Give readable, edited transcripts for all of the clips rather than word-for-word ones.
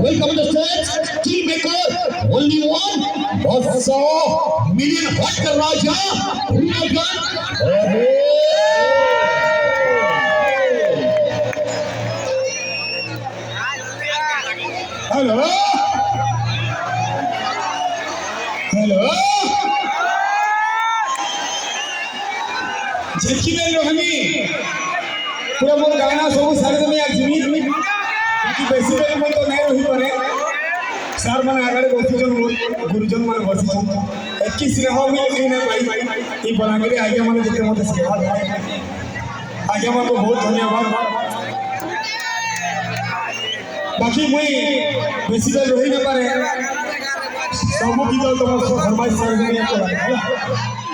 welcome the stage, Kingmaker, only one, also million watt Raja, Hello, hello. झटकी में रोहनी पूरा मोर गाना सब सारे में आज जिमी कि बेसिकली मन तो नहीं रही परे सर मन आगे बसिजन गुरुजन मन बसिजन एकी स्नेह में कहीं ना भाई ई बलांगीर आगे मन जते मते सेवा आगे मन को बहुत धन्यवाद बाकी मुई बेसिकली रही न पारे सब गीत तुम फरमाइश सर में को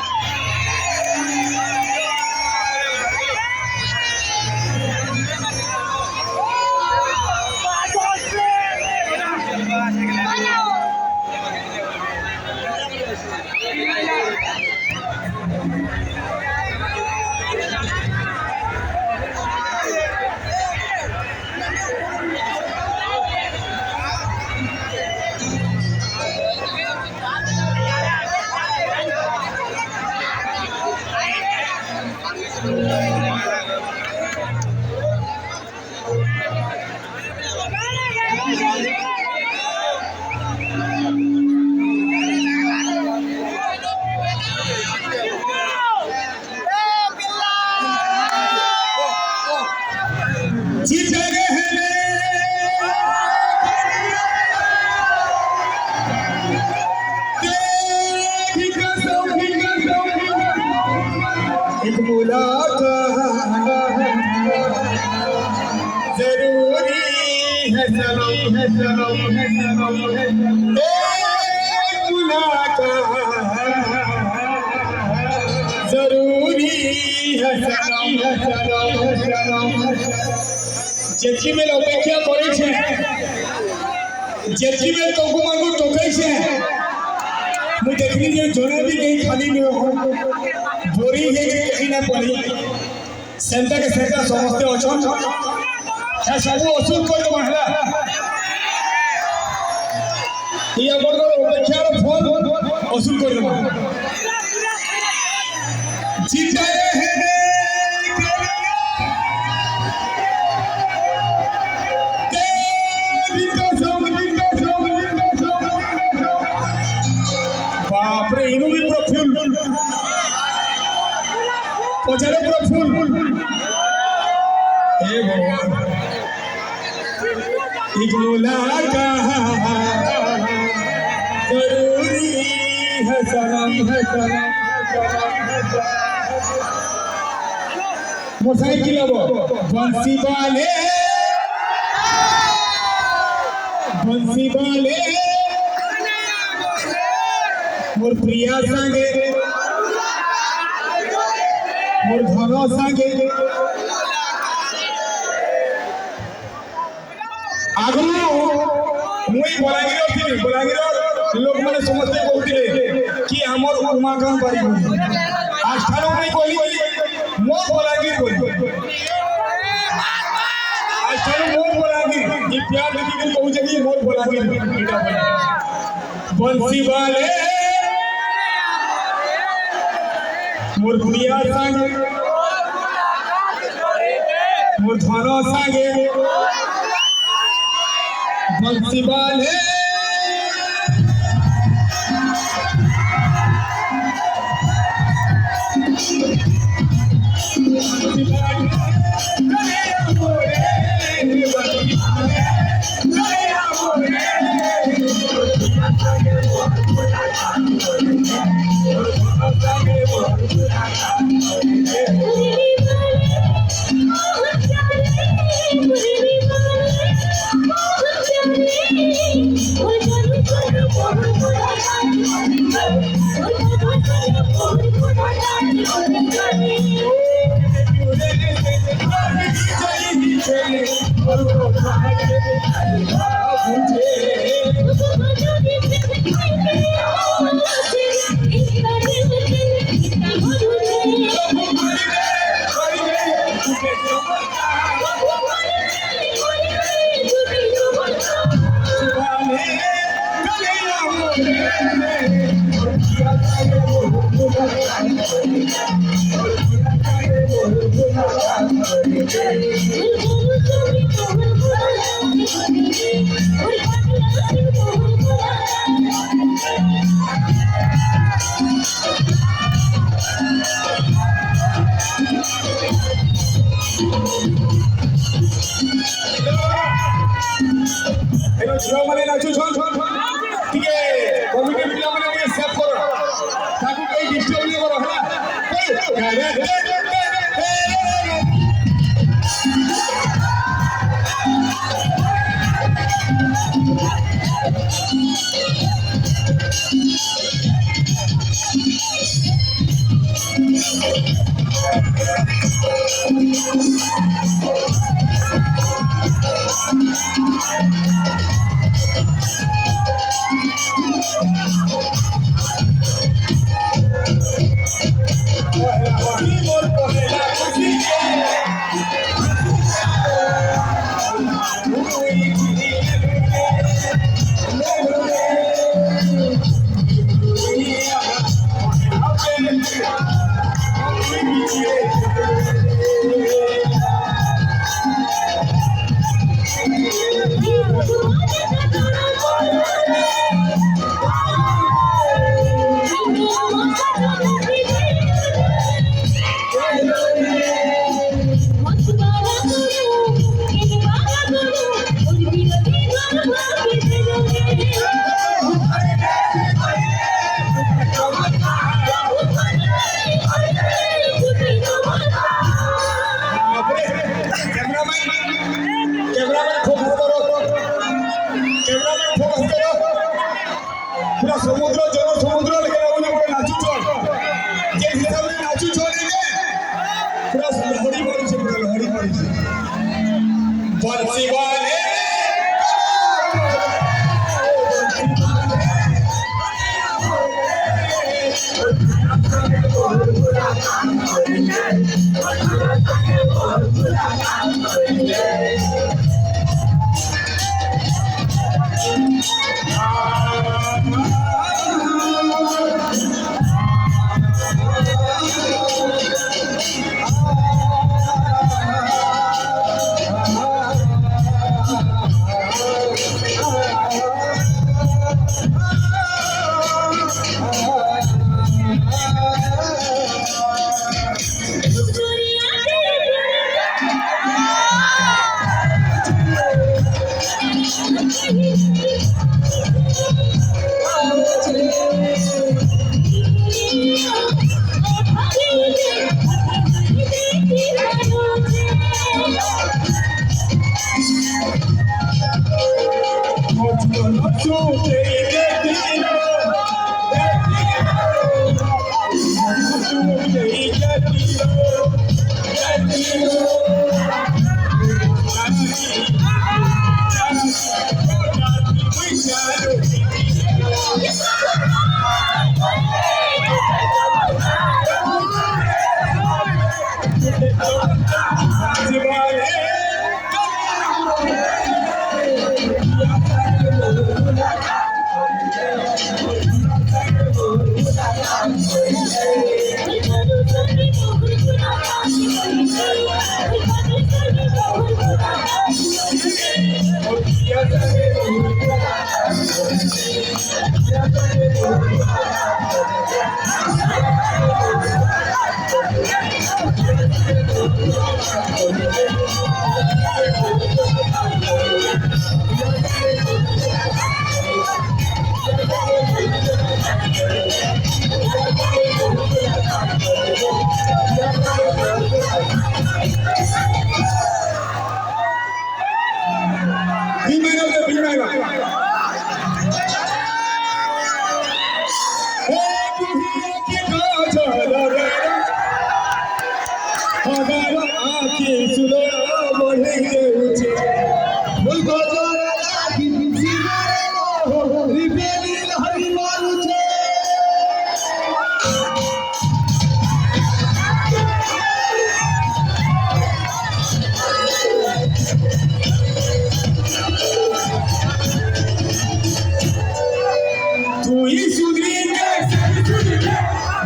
जेठी में अपेक्षा करे छे जेठी में तोको मानू टोकै छे मु देखली जे जोने भी कहीं खाली न हो बोरी है जे कहीं ना पड़ी सेंटा के सेंटा समस्त अछन है सब असूल कर महला ई अगर अपेक्षा रो फोन असूल कर दो जीता है इनु भी पूरा फूल पचारे पूरा फूल हे भगवान इकलौला का जरूरी है सनम मोटरसाइकिल अब बंसी वाले मोर प्रिया संगे मोर धनो संगे आगु मुई बलांगीर लोग माने समझते कहते कि हमर उमाकांत बारी आज ठानो मुई कहली मोर बलांगीर बोली आज ठानो मोर बलांगीर ई प्यार देखि के कहू जे मोर बलांगीर बेटा बंसी वाले मोर प्रिया संगे मोर धनो संगे बंसी वाले ଝିଅମାନେ ନାଚୁଛନ୍ ଟିକେ କମିଟି ପିଲାମାନେ ଟିକେ ସେଭ୍ କର ତାକୁ କେହି ଡିଷ୍ଟର୍ବ ନାଇଁ କର पूरा समुद्र जन समुद्र नाचुच जे हिसाब से नाचुच पूरा लहरी पड़ी पूरा लहरी पड़ी बंसीवाले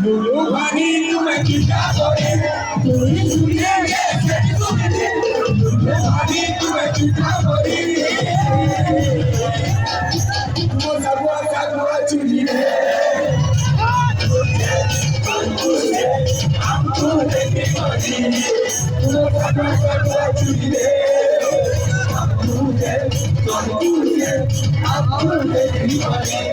Lulu Bani, tu me quitas por él. Tú eres un भाभी तुम्हें कितना बड़ी वो सबवा सबवा चुनी हमको देखे बड़ी वो सबवा सबवा चुनी हमको देखे बड़ी